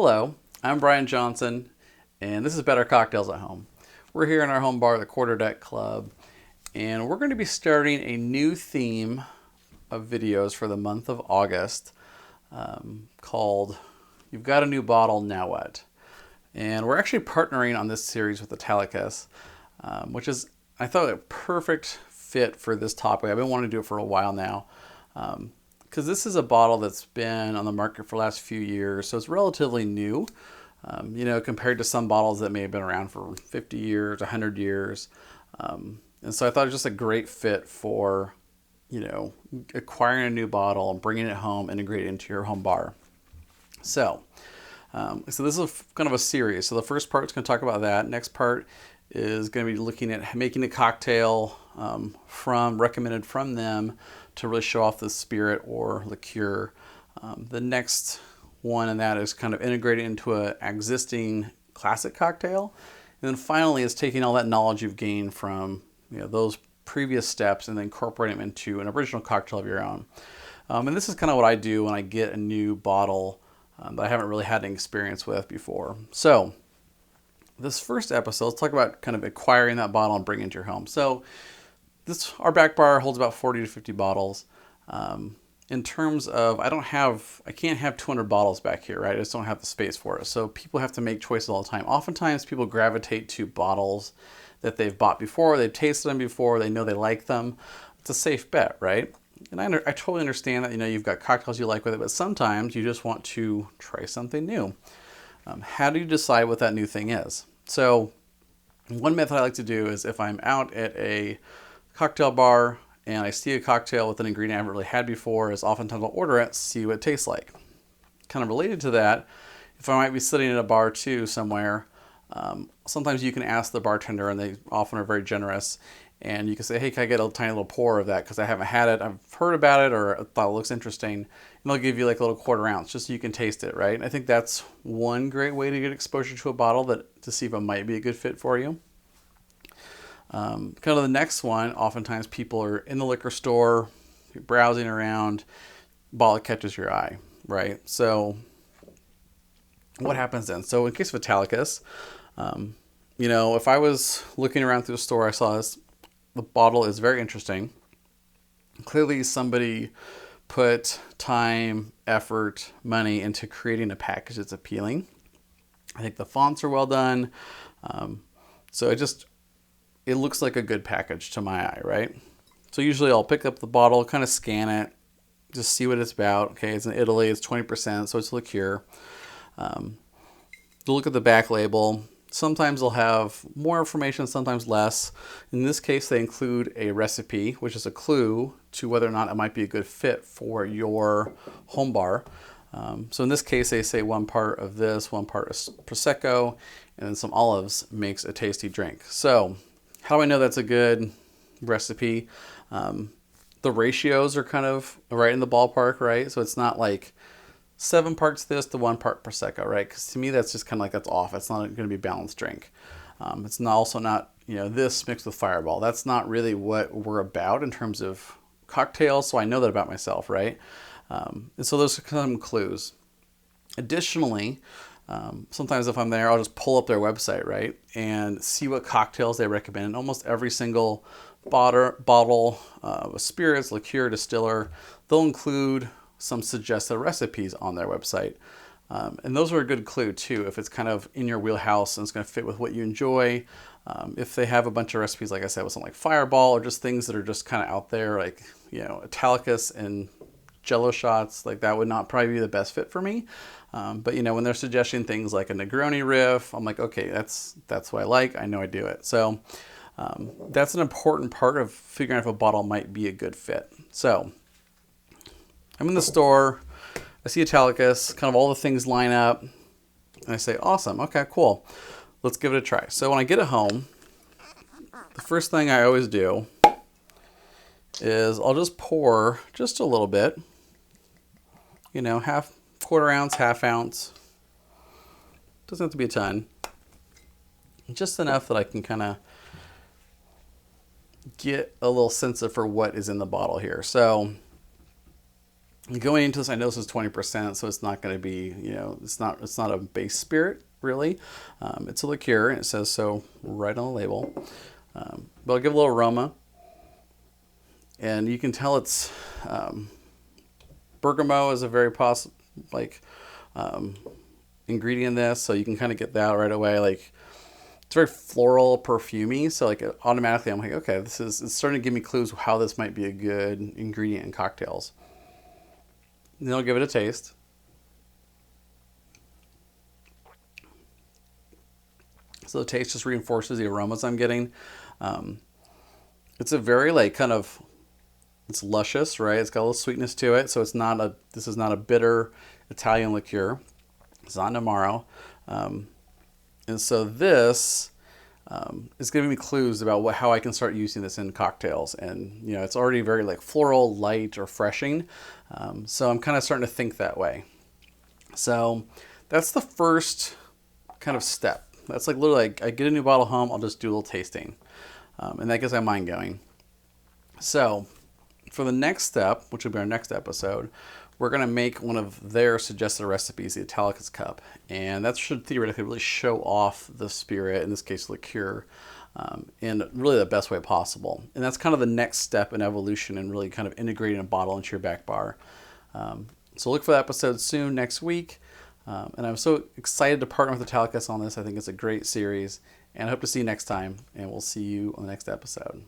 Hello, I'm Brian Johnson, and this is Better Cocktails at Home. We're here in our home bar, the Quarter Deck Club, and we're going to be starting a new theme of videos for the month of August called You've Got a New Bottle, Now What? And we're actually partnering on this series with Italicus, which is, I thought, a perfect fit for this topic. I've been wanting to do it for a while now. Because this is a bottle that's been on the market for the last few years, so it's relatively new, compared to some bottles that may have been around for 50 years, 100 years. And so I thought it was just a great fit for, acquiring a new bottle and bringing it home, integrating it into your home bar. So this is kind of a series. So the first part is going to talk about that. Next part is going to be looking at making a cocktail recommended from them to really show off the spirit or liqueur. The next one in that is kind of integrating into an existing classic cocktail. And then finally is taking all that knowledge you've gained from those previous steps and then incorporating them into an original cocktail of your own. And this is kind of what I do when I get a new bottle that I haven't really had any experience with before. So this first episode, let's talk about kind of acquiring that bottle and bringing it into your home. So our back bar holds about 40 to 50 bottles. In terms of, I can't have 200 bottles back here, right? I just don't have the space for it. So people have to make choices all the time. Oftentimes people gravitate to bottles that they've bought before, they've tasted them before, they know they like them. It's a safe bet, right? And I totally understand that, you've got cocktails you like with it, but sometimes you just want to try something new. How do you decide what that new thing is? So one method I like to do is if I'm out at a cocktail bar and I see a cocktail with an ingredient I haven't really had before, is oftentimes I'll order it, see what it tastes like. Kind of related to that, if I might be sitting at a bar too somewhere, sometimes you can ask the bartender, and they often are very generous, and you can say, hey, can I get a tiny little pour of that because I haven't had it, I've heard about it, or I thought it looks interesting, and they'll give you like a little quarter ounce just so you can taste it, right? And I think that's one great way to get exposure to a bottle to see if it might be a good fit for you. Kind of the next one, oftentimes people are in the liquor store, you're browsing around, bottle catches your eye, right? So what happens then? So in case of Italicus, if I was looking around through the store, I saw the bottle is very interesting. Clearly somebody put time, effort, money into creating a package that's appealing. I think the fonts are well done. So it looks like a good package to my eye, right? So usually I'll pick up the bottle, kind of scan it, just see what it's about. Okay, it's in Italy, it's 20%, so it's liqueur. Look at the back label. Sometimes they'll have more information, sometimes less. In this case, they include a recipe, which is a clue to whether or not it might be a good fit for your home bar. So in this case, they say 1 part of this, 1 part of Prosecco, and then some olives makes a tasty drink. So how do I know that's a good recipe? The ratios are kind of right in the ballpark, right? So it's not like 7 parts this to 1 part Prosecco, right? Because to me, that's just kind of like, that's off. It's not going to be a balanced drink. It's also not, this mixed with Fireball. That's not really what we're about in terms of cocktails. So I know that about myself, right? And so those are kind of clues. Additionally, sometimes if I'm there, I'll just pull up their website, right? And see what cocktails they recommend. And almost every single bottle of spirits, liqueur, distiller, they'll include some suggested recipes on their website. And those are a good clue too, if it's kind of in your wheelhouse and it's going to fit with what you enjoy. If they have a bunch of recipes, like I said, with something like Fireball, or just things that are just kind of out there, like, Italicus and Jello shots, like that would not probably be the best fit for me. But when they're suggesting things like a Negroni riff, I'm like, okay, that's what I like. I know I do it. So that's an important part of figuring out if a bottle might be a good fit. So I'm in the store, I see Italicus, kind of all the things line up, and I say, awesome, okay, cool. Let's give it a try. So when I get it home, the first thing I always do is I'll just pour just a little bit, quarter ounce, half ounce. Doesn't have to be a ton. Just enough that I can kind of get a little sense of for what is in the bottle here. So Going into this, I know this is 20%, so it's not going to be, it's not a base spirit really. It's a liqueur, and it says so right on the label. But I'll give a little aroma, and you can tell it's bergamot is a very ingredient in this, so you can kind of get that right away. Like, it's very floral, perfumey, so like automatically I'm like, okay, it's starting to give me clues how this might be a good ingredient in cocktails. And then I'll give it a taste. So the taste just reinforces the aromas I'm getting. It's a very it's luscious, right? It's got a little sweetness to it, so this is not a bitter Italian liqueur. It's not an Amaro. And so this is giving me clues about how I can start using this in cocktails. And, it's already very like floral, light, refreshing. So I'm kind of starting to think that way. So that's the first kind of step. That's like literally like I get a new bottle home, I'll just do a little tasting. And that gets my mind going. So for the next step, which will be our next episode, we're going to make one of their suggested recipes, the Italicus cup. And that should theoretically really show off the spirit, in this case liqueur, in really the best way possible. And that's kind of the next step in evolution and really kind of integrating a bottle into your back bar. So look for that episode soon, next week. And I'm so excited to partner with Italicus on this. I think it's a great series. And I hope to see you next time. And we'll see you on the next episode.